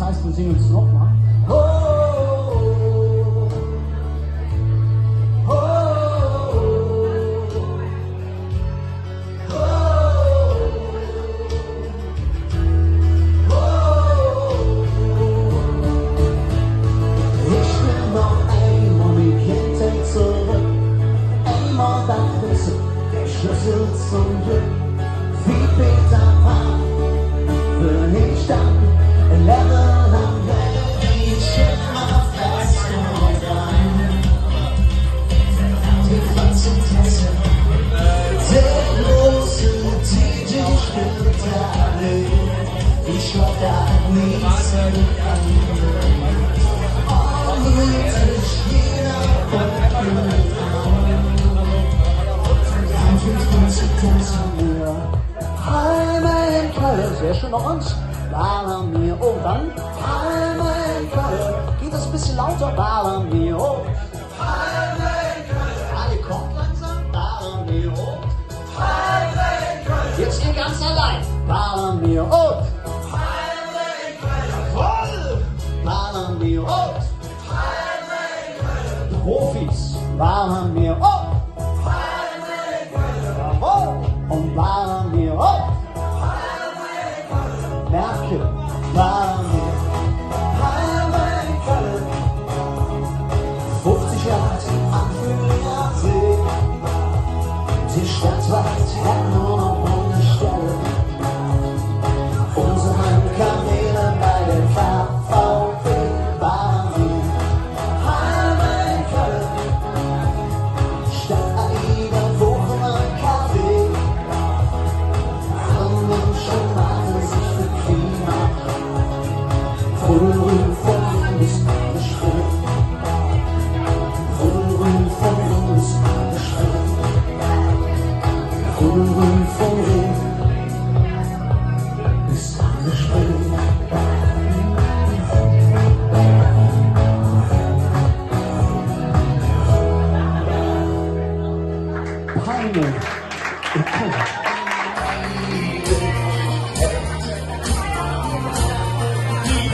heißt, wir singen es nochmal. Oh, oh, ich will noch einmal die Kindheit zurück. Einmal dachte ich, der Schlüssel zum Glück. Wie Peter Pan will ich dann lernen am Weg. Ich immer fest und dann die Konzentration. Der große DJ spielt alle. Ich glaub, da hat nichts an. Und dreht sich jeder von einmal in Köln, sehr schön noch uns, bleibe mir und dann einmal in Köln, geht das ein bisschen lauter, bleibe mir und einmal in Köln, alle kommt langsam, bleibe mir und einmal in Köln, jetzt ihr ganz allein, bleibe mir und einmal in Köln, voll, bleibe mir und einmal in Köln, Profis, bleibe mir und und bleiben wir auf. Merke, bleiben wir. 50 Jahre am See. Die Stadt wacht nur noch ohne Stelle. Unsere Heimkamele bei der KVP waren wir. Heimat Köln. Stadt Aida, Bochum, KW.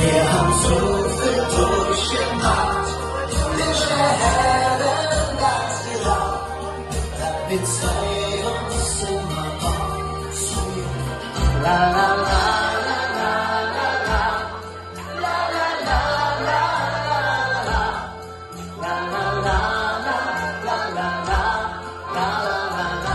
Wir haben so viel durchgemacht, wir hätten das gedacht, damit sei uns immer noch zu. La la la la la la la, la la la la la la, la la la la la la la, la la la la, la la la.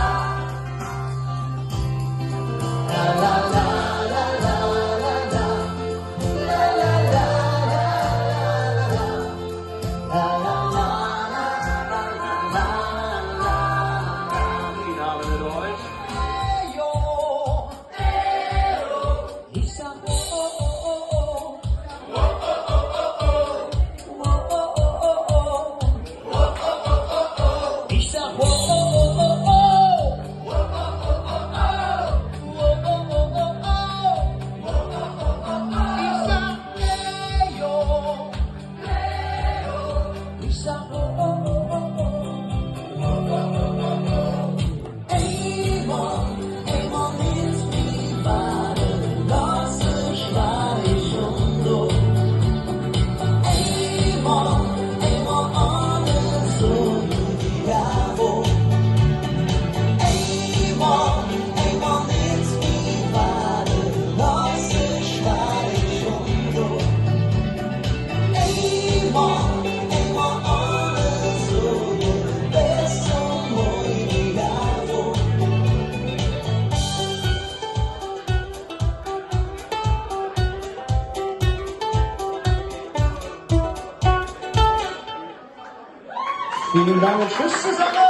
Vielen Dank und tschüss zusammen.